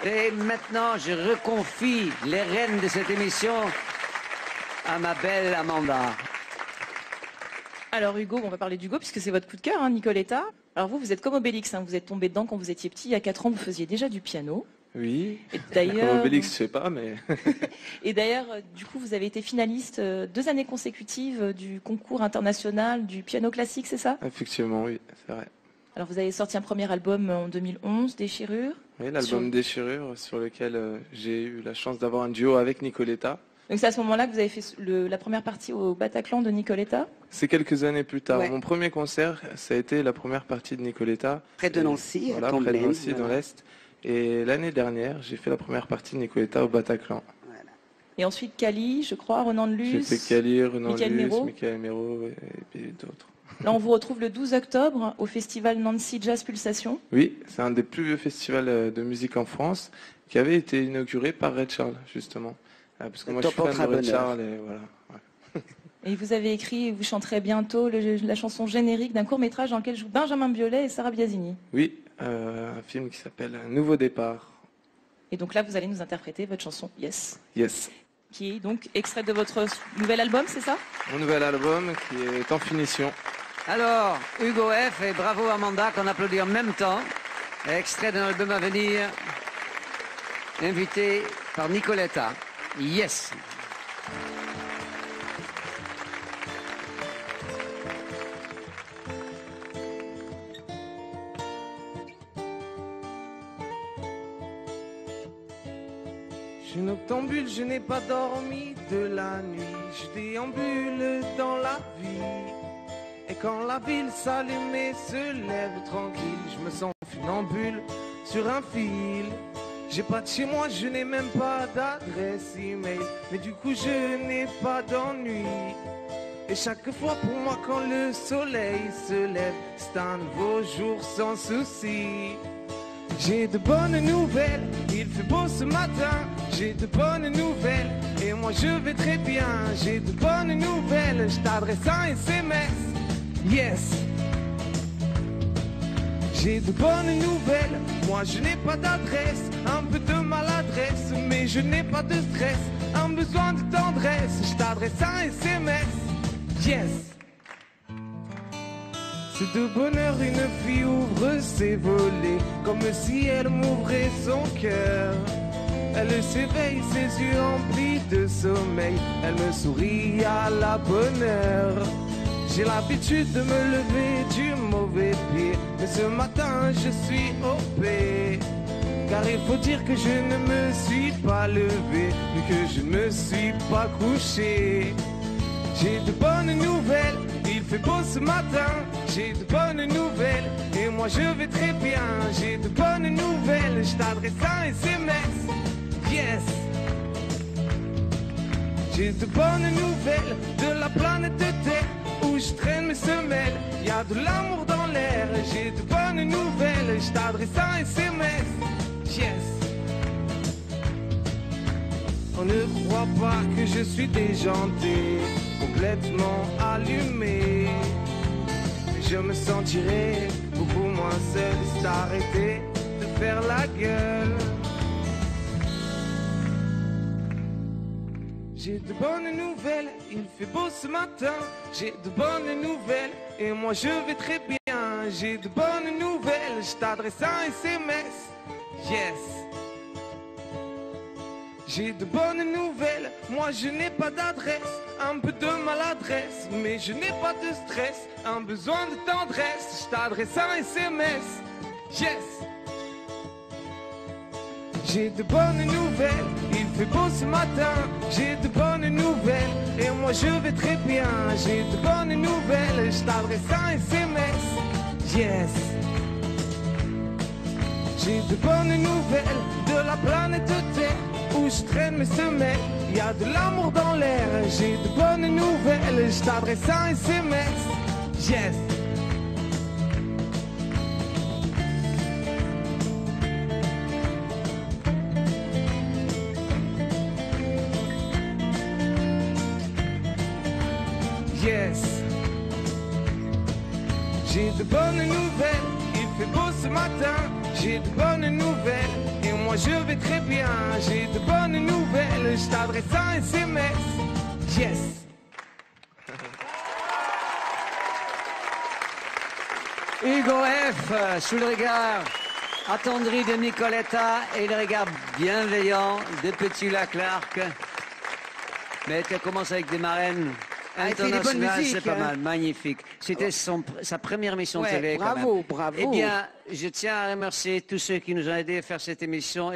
Et maintenant, je reconfie les rênes de cette émission à ma belle Amanda. Alors Hugo, on va parler d'Hugo puisque c'est votre coup de cœur, hein, Nicoletta. Alors vous êtes comme Obélix, hein, vous êtes tombé dedans quand vous étiez petit. Il y a 4 ans, vous faisiez déjà du piano. Oui, Et d'ailleurs, comme Obélix, je sais pas, mais... Et d'ailleurs, du coup, vous avez été finaliste 2 années consécutives du concours international du piano classique, c'est ça? Effectivement, oui, c'est vrai. Alors vous avez sorti un premier album en 2011, Déchirure. Oui, l'album Déchirure, sur lequel j'ai eu la chance d'avoir un duo avec Nicoletta. Donc c'est à ce moment-là que vous avez fait la première partie au Bataclan de Nicoletta. C'est quelques années plus tard. Ouais. Mon premier concert, ça a été la première partie de Nicoletta. Près de Nancy, Voilà, à près de Comblaine, Nancy, dans voilà. l'Est. Et l'année dernière, j'ai fait la première partie de Nicoletta au Bataclan. Et ensuite Cali, je crois, Renan de J'ai Luz. fait Cali, Renan Mickaël Luce, Méraud. Mickaël Méraud et puis d'autres. Là, on vous retrouve le 12 octobre au festival Nancy Jazz Pulsation. Oui, c'est un des plus vieux festivals de musique en France qui avait été inauguré par Ray Charles, justement. Parce que moi, je suis fan de Ray Charles et voilà. Ouais. Et vous avez écrit, vous chanterez bientôt la chanson générique d'un court-métrage dans lequel jouent Benjamin Biolay et Sarah Biasini. Oui, un film qui s'appelle Nouveau départ. Et donc là, vous allez nous interpréter votre chanson Yes, Yes. qui est donc extrait de votre nouvel album, c'est ça? Mon nouvel album qui est en finition. Alors, Hugo F. et bravo Amanda, qu'on applaudit en même temps. Extrait d'un album à venir, invité par Nicoletta. Yes. Je suis noctambule, je n'ai pas dormi de la nuit. Je déambule dans la vie. Et quand la ville s'allume et se lève tranquille, je me sens funambule sur un fil. J'ai pas de chez moi, je n'ai même pas d'adresse email. Mais du coup, je n'ai pas d'ennui. Et chaque fois pour moi, quand le soleil se lève, c'est un nouveau jour sans souci. J'ai de bonnes nouvelles, il fait beau ce matin. J'ai de bonnes nouvelles, et moi je vais très bien. J'ai de bonnes nouvelles, je t'adresse un SMS. Yes. J'ai de bonnes nouvelles, moi je n'ai pas d'adresse. Un peu de maladresse, mais je n'ai pas de stress. Un besoin de tendresse, je t'adresse un SMS. Yes. C'est de bonheur, une fille ouvre ses volets, comme si elle m'ouvrait son cœur. Elle s'éveille, ses yeux emplis de sommeil, elle me sourit à la bonne heure. J'ai l'habitude de me lever du mauvais pied, mais ce matin je suis OP. Car il faut dire que je ne me suis pas levé, vu que je ne me suis pas couché. J'ai de bonnes nouvelles, il fait beau ce matin. J'ai de bonnes nouvelles, et moi je vais très bien. J'ai de bonnes nouvelles, je t'adresse un SMS. Yes. J'ai de bonnes nouvelles de la planète Terre, où je traîne mes semelles. Y a de l'amour dans l'air. J'ai de bonnes nouvelles, je t'adresse un SMS. Yes. On ne croit pas que je suis déjanté, complètement allumé. Mais je me sentirais beaucoup moins seul si t'arrêtais de faire la gueule. J'ai de bonnes nouvelles, il fait beau ce matin. J'ai de bonnes nouvelles, et moi je vais très bien. J'ai de bonnes nouvelles, je t'adresse un SMS. Yes. J'ai de bonnes nouvelles, moi je n'ai pas d'adresse. Un peu de maladresse, mais je n'ai pas de stress. Un besoin de tendresse, je t'adresse un SMS. Yes. J'ai de bonnes nouvelles, il fait beau ce matin. J'ai de bonnes nouvelles, et moi je vais très bien. J'ai de bonnes nouvelles, je t'adresse un SMS. Yes. J'ai de bonnes nouvelles de la planète Terre, où je traîne mes semelles. Y a de l'amour dans l'air. J'ai de bonnes nouvelles, je t'adresse un SMS. Yes. Yes. J'ai de bonnes nouvelles, il fait beau ce matin. J'ai de bonnes nouvelles, et moi je vais très bien, j'ai de bonnes nouvelles, je t'adresse un SMS. Yes. Hugo F, sous le regard attendri de Nicoletta et le regard bienveillant de Petula Clark. Mais tu commences avec des marraines internationales, c'est pas mal, magnifique. C'était sa première émission télé. Bravo, bravo. Eh bien, je tiens à remercier tous ceux qui nous ont aidés à faire cette émission.